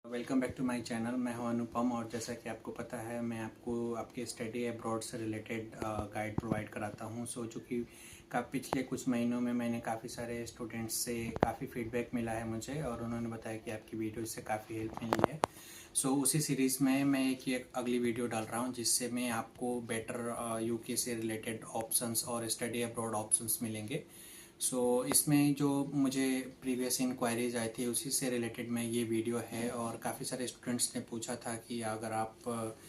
Welcome back to my channel. मैं हूं अनुपम और जैसा कि आपको पता है मैं आपको आपके स्टडी अब्रॉड से रिलेटेड गाइड प्रोवाइड कराता हूं। चूँकि पिछले कुछ महीनों में मैंने काफ़ी सारे स्टूडेंट्स से काफ़ी फीडबैक मिला है मुझे और उन्होंने बताया कि आपकी वीडियो से काफ़ी हेल्प मिली है। उसी सीरीज़ में मैं एक अगली वीडियो डाल रहा हूं जिससे मैं आपको बेटर यूके से रिलेटेड ऑप्शंस और स्टडी अब्रॉड ऑप्शंस मिलेंगे। इसमें जो मुझे प्रीवियस इंक्वायरीज आई थी उसी से रिलेटेड में ये वीडियो है। और काफ़ी सारे स्टूडेंट्स ने पूछा था कि अगर आप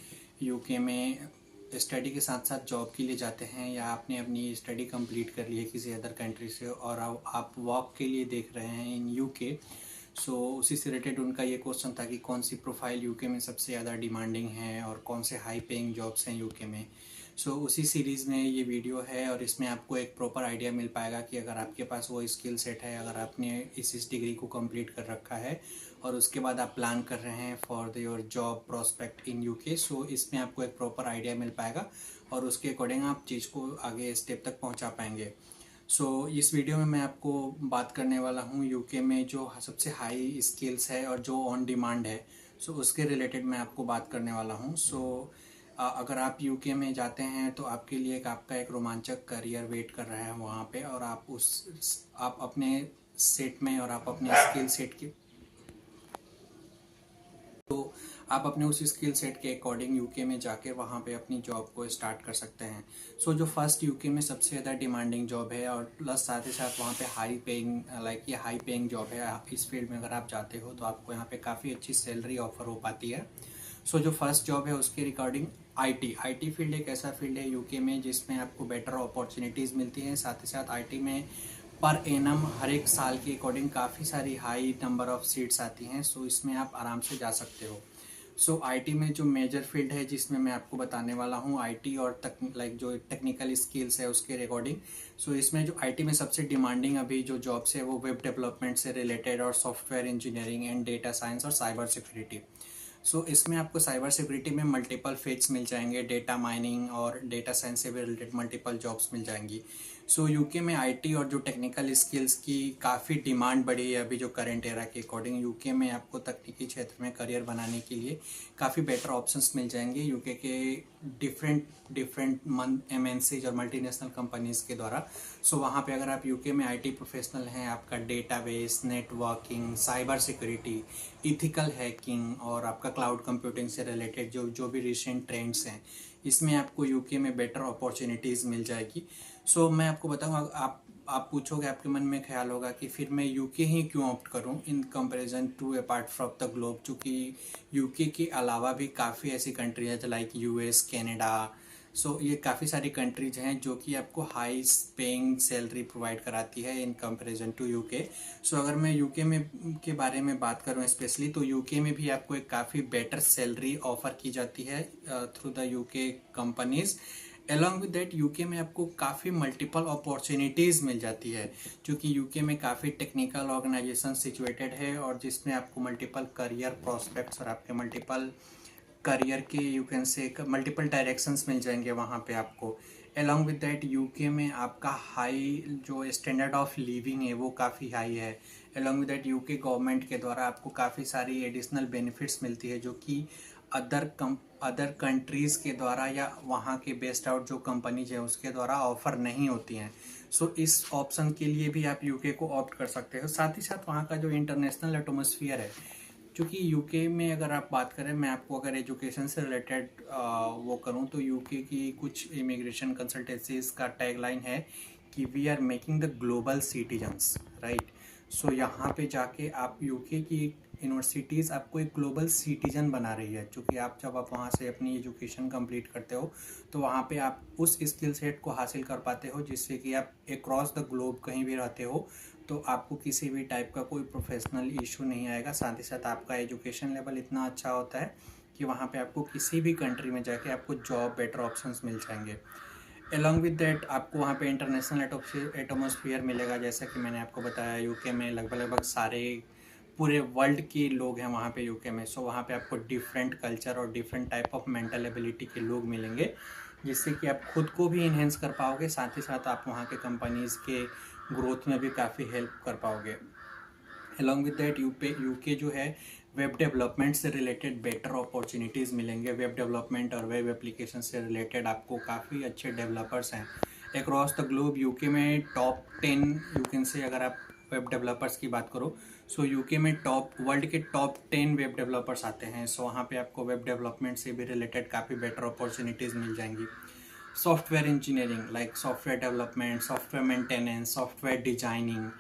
यूके में स्टडी के साथ साथ जॉब के लिए जाते हैं या आपने अपनी स्टडी कंप्लीट कर ली है किसी अदर कंट्री से और आप वर्क के लिए देख रहे हैं इन यूके। उसी से रिलेटेड उनका ये क्वेश्चन था कि कौन सी प्रोफाइल यूके में सबसे ज़्यादा डिमांडिंग है और कौन से हाई पेइंग जॉब्स हैं यूके में। उसी सीरीज़ में ये वीडियो है और इसमें आपको एक प्रॉपर आइडिया मिल पाएगा कि अगर आपके पास वो स्किल सेट है, अगर आपने इस डिग्री को कंप्लीट कर रखा है और उसके बाद आप प्लान कर रहे हैं for your job prospect in UK. इसमें आपको एक प्रॉपर आइडिया मिल पाएगा और उसके अकॉर्डिंग आप चीज़ को आगे स्टेप तक पहुंचा पाएंगे। इस वीडियो में मैं आपको बात करने वाला हूँ यूके में जो सबसे हाई स्किल्स है और जो ऑन डिमांड है। उसके रिलेटेड मैं आपको बात करने वाला हूँ। अगर आप यूके में जाते हैं तो आपके लिए आपका एक रोमांचक करियर वेट कर रहा है वहाँ पे और आप अपने सेट में और आप अपने स्किल सेट के आप अपने उस स्किल सेट के अकॉर्डिंग यूके में जाके वहाँ पे अपनी जॉब को स्टार्ट कर सकते हैं। जो फर्स्ट यूके में सबसे ज़्यादा डिमांडिंग जॉब है और प्लस साथ ही साथ वहाँ पे हाई पेइंग ये हाई पेइंग जॉब है। इस फील्ड में अगर आप जाते हो तो आपको यहाँ पे काफ़ी अच्छी सैलरी ऑफर हो पाती है। जो फर्स्ट जॉब है उसके रिगार्डिंग आईटी फील्ड एक ऐसा फील्ड है यूके में जिसमें आपको बेटर अपॉर्चुनिटीज़ मिलती हैं। साथ ही साथ आईटी में पर एनम हर एक साल के अकॉर्डिंग काफ़ी सारी हाई नंबर ऑफ सीट्स आती हैं। इसमें आप आराम से जा सकते हो। आईटी में जो मेजर फील्ड है जिसमें मैं आपको बताने वाला हूँ आईटी और जो टेक्निकल स्किल्स है उसके रिकॉर्डिंग। इसमें जो आईटी में सबसे डिमांडिंग अभी जो जॉब्स है वो वेब डेवलपमेंट से रिलेटेड और software engineering and data science और साइबर सिक्योरिटी। इसमें आपको साइबर सिक्योरिटी में मल्टीपल फील्ड्स मिल जाएंगे, डेटा माइनिंग और डेटा साइंस से भी रिलेटेड मल्टीपल जॉब्स मिल जाएंगी। यूके में आईटी और जो टेक्निकल स्किल्स की काफ़ी डिमांड बढ़ी है अभी जो करंट एरा के अकॉर्डिंग। यूके में आपको तकनीकी क्षेत्र में करियर बनाने के लिए काफ़ी बेटर ऑप्शंस मिल जाएंगे यूके के डिफरेंट एमएनसीज और मल्टीनेशनल कंपनीज के द्वारा। वहाँ पे अगर आप यूके में आईटी प्रोफेशनल हैं, आपका database, networking, cyber security, ethical hacking और आपका क्लाउड कंप्यूटिंग से रिलेटेड जो भी रिसेंट ट्रेंड्स हैं इसमें आपको यूके में बेटर अपॉर्चुनिटीज़ मिल जाएगी। मैं आपको बताऊंगा। आप पूछोगे, आपके मन में ख्याल होगा कि फिर मैं यूके ही क्यों ऑप्ट करूं in comparison to a part from the globe. चूँकि यूके के अलावा भी काफ़ी ऐसी कंट्रीज है लाइक यूएस, कनाडा। ये काफ़ी सारी कंट्रीज हैं जो कि आपको हाई पेइंग सैलरी प्रोवाइड कराती है इन कंपैरिजन टू यूके। अगर मैं यूके में के बारे में बात करूं स्पेशली तो यूके में भी आपको एक काफ़ी बेटर सैलरी ऑफर की जाती है through the UK companies. Along with that UK में आपको काफ़ी मल्टीपल अपॉर्चुनिटीज़ मिल जाती है क्योंकि यूके में काफ़ी टेक्निकल ऑर्गेनाइजेशन सिचुएटेड है और जिसमें आपको मल्टीपल करियर प्रोस्पेक्ट्स और आपके मल्टीपल करियर के you can say multiple directions मिल जाएंगे वहाँ पे आपको। अलॉन्ग विद दैट यूके में आपका हाई जो स्टैंडर्ड ऑफ लिविंग है वो काफ़ी हाई है। Along with that UK government के द्वारा आपको काफ़ी सारी एडिशनल बेनिफिट्स मिलती है जो कि अदर कंट्रीज़ के द्वारा या वहाँ के बेस्ड आउट जो कंपनीज है उसके द्वारा ऑफर नहीं होती हैं। इस ऑप्शन के लिए भी आप यूके को ऑप्ट कर सकते हो। साथ ही साथ वहाँ का जो इंटरनेशनल एटमॉस्फेयर है, क्योंकि यूके में अगर आप बात करें, मैं आपको अगर एजुकेशन से रिलेटेड वो करूँ तो यूके की कुछ इमिग्रेशन कंसल्टेंसीज का टैगलाइन है कि we are making the global citizens, right. यहाँ पे जाके आप यूके की यूनिवर्सिटीज़ आपको एक ग्लोबल सिटीजन बना रही है। क्योंकि जब आप वहाँ से अपनी एजुकेशन कंप्लीट करते हो तो वहाँ पे आप उस स्किल सेट को हासिल कर पाते हो जिससे कि आप अक्रॉस द ग्लोब कहीं भी रहते हो तो आपको किसी भी टाइप का कोई प्रोफेशनल इशू नहीं आएगा। साथ ही साथ आपका एजुकेशन लेवल इतना अच्छा होता है कि वहाँ पे आपको किसी भी कंट्री में जाके आपको जॉब बेटर ऑप्शंस मिल जाएंगे। अलॉन्ग विद दैट आपको वहाँ पे इंटरनेशनल एटमॉस्फेयर मिलेगा। जैसा कि मैंने आपको बताया यूके में लगभग सारे पूरे वर्ल्ड के लोग हैं वहाँ पे यूके में। वहाँ पे आपको डिफरेंट कल्चर और different type of mental ability के लोग मिलेंगे जिससे कि आप खुद को भी इन्हेंस कर पाओगे। साथ ही साथ आप वहाँ के कंपनीज़ के ग्रोथ में भी काफ़ी हेल्प कर पाओगे। अलॉन्ग विद दैट यूके जो है वेब डेवलपमेंट से रिलेटेड बेटर अपॉर्चुनिटीज़ मिलेंगे। वेब डेवलपमेंट और वेब एप्लीकेशन से रिलेटेड आपको काफ़ी अच्छे डेवलपर्स हैं अक्रॉस द ग्लोब। यूके में टॉप 10 यू कैन से, अगर आप वेब डेवलपर्स की बात करो, सो यूके में वर्ल्ड के टॉप 10 वेब डेवलपर्स आते हैं। सो वहाँ पे आपको वेब डेवलपमेंट से भी रिलेटेड काफ़ी बेटर अपॉर्चुनिटीज़ मिल जाएंगी। Software engineering like software development, software maintenance, software designing,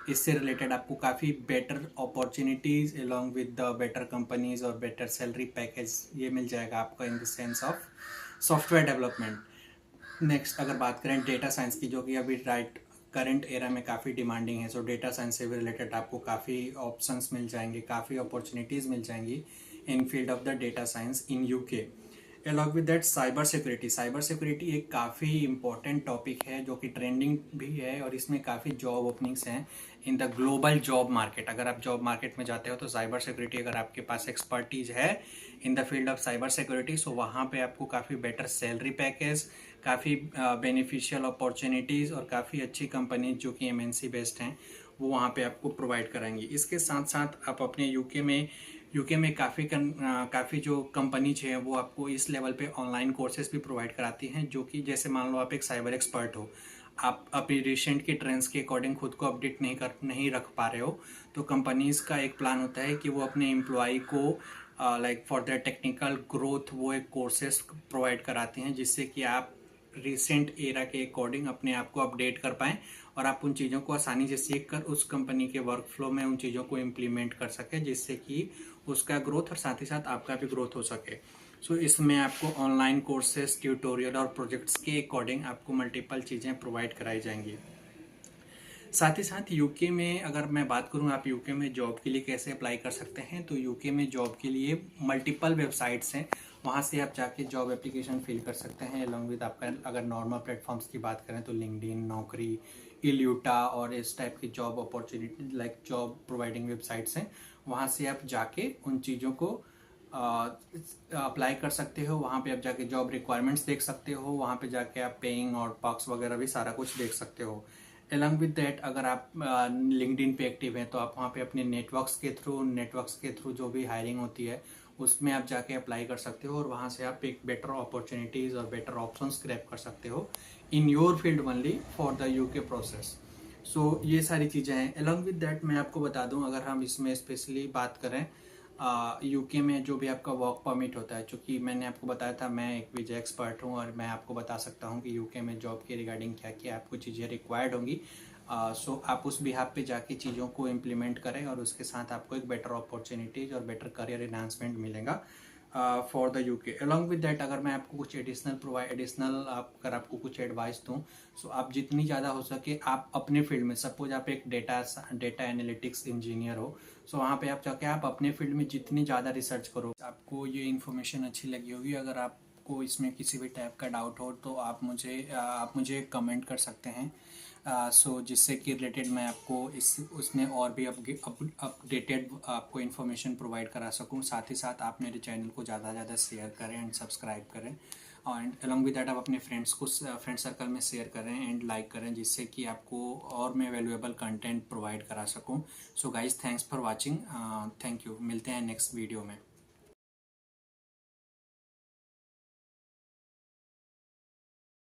इससे रिलेटेड आपको काफ़ी better opportunities along with the better companies और बेटर सैलरी पैकेज ये मिल जाएगा आपको in the sense of software development. Next अगर बात करें डेटा साइंस की, जो कि अभी करंट एरा में काफ़ी डिमांडिंग है, सो डेटा साइंस से भी रिलेटेड आपको काफ़ी ऑप्शंस मिल जाएंगे, काफ़ी अपॉर्चुनिटीज़ मिल जाएंगी in field of the data science in UK. Along with that cyber security एक काफ़ी इंपॉर्टेंट टॉपिक है जो कि ट्रेंडिंग भी है और इसमें काफ़ी जॉब ओपनिंग्स हैं in the global job market. अगर आप जॉब मार्केट में जाते हो तो साइबर सिक्योरिटी, अगर आपके पास एक्सपर्टीज है in the field of cyber security, so वहाँ पे आपको काफ़ी बेटर सैलरी पैकेज, काफ़ी बेनिफिशियल अपॉर्चुनिटीज़ और काफ़ी अच्छी कंपनीज जो कि एमएनसी बेस्ड हैं वो वहाँ पे आपको प्रोवाइड कराएंगी। इसके साथ साथ आप अपने यूके में काफ़ी जो कंपनीज है वो आपको इस लेवल पे ऑनलाइन कोर्सेज भी प्रोवाइड कराती हैं, जो कि जैसे मान लो आप एक साइबर एक्सपर्ट हो, आप अभी रिसेंट के ट्रेंड्स के अकॉर्डिंग खुद को अपडेट नहीं रख पा रहे हो, तो कंपनीज का एक प्लान होता है कि वो अपने एम्प्लॉय को like for their technical growth वो एक कोर्सेज प्रोवाइड कराती हैं, जिससे कि आप रिसेंट एरा के अकॉर्डिंग अपने आप को अपडेट कर पाएँ और आप उन चीज़ों को आसानी से सीख कर उस कंपनी के वर्क फ्लो में उन चीज़ों को इम्प्लीमेंट कर सके, जिससे कि उसका ग्रोथ और साथ ही साथ आपका भी ग्रोथ हो सके। सो इसमें आपको ऑनलाइन कोर्सेज, ट्यूटोरियल और प्रोजेक्ट्स के अकॉर्डिंग आपको मल्टीपल चीज़ें प्रोवाइड कराई जाएंगी। साथ ही साथ यूके में अगर मैं बात करूं आप यूके में जॉब के लिए कैसे अप्लाई कर सकते हैं, तो यूके में जॉब के लिए मल्टीपल वेबसाइट्स हैं, वहां से आप जाके जॉब एप्लीकेशन फिल कर सकते हैं। अलॉन्ग विद आपका अगर नॉर्मल प्लेटफॉर्म्स की बात करें तो लिंक्डइन, नौकरी, इल्यूटा और इस टाइप की job opportunity like job providing websites हैं, वहाँ से आप जाके उन चीज़ों को अप्लाई कर सकते हो। वहाँ पे आप जाके जॉब रिक्वायरमेंट्स देख सकते हो, वहाँ पे जाके आप पेइंग और पर्क्स वगैरह भी सारा कुछ देख सकते हो। अलॉन्ग विद दैट अगर आप लिंक्डइन पे एक्टिव हैं तो आप वहाँ पे अपने नेटवर्क्स के थ्रू जो भी हायरिंग होती है उसमें आप जाके अप्लाई कर सकते हो और वहाँ से आप एक बेटर अपॉर्चुनिटीज़ और बेटर ऑप्शंस ग्रैब कर सकते हो in your field only for the UK process. So ये सारी चीज़ें हैं। अलॉन्ग विद दैट मैं आपको बता दूं, अगर हम इसमें स्पेशली बात करें यूके में जो भी आपका वर्क परमिट होता है, चूँकि मैंने आपको बताया था मैं एक वीजा एक्सपर्ट हूँ और मैं आपको बता सकता हूँ कि यूके में जॉब के रिगार्डिंग क्या क्या आपको चीज़ें रिक्वायर्ड होंगी। सो आप उस बिहाफ पे जाके चीज़ों को इम्प्लीमेंट करें और उसके साथ आपको एक बेटर अपॉर्चुनिटीज और बेटर करियर एनहांसमेंट मिलेगा for the UK. Along with that अगर मैं आपको कुछ अगर आपको कुछ एडवाइस दूं, सो आप जितनी ज़्यादा हो सके आप अपने फील्ड में, सपोज आप एक डेटा एनालिटिक्स इंजीनियर हो, सो वहाँ पे आप जाके आप अपने फील्ड में जितनी ज़्यादा रिसर्च करो। आपको ये इन्फॉर्मेशन अच्छी लगी होगी। अगर आपको इसमें किसी भी टाइप का डाउट हो तो आप मुझे कमेंट कर सकते हैं, सो जिससे कि रिलेटेड मैं आपको उसमें और भी अपडेटेड आपको इन्फॉर्मेशन प्रोवाइड करा सकूं। साथ ही साथ आप मेरे चैनल को ज़्यादा से ज़्यादा शेयर करें एंड सब्सक्राइब करें एंड अलॉन्ग विद दैट आप अपने फ्रेंड सर्कल में शेयर करें एंड लाइक करें, जिससे कि आपको और मैं वैल्यूएबल कंटेंट प्रोवाइड करा सकूं। So guys thanks for watching, thank you. मिलते हैं नेक्स्ट वीडियो में।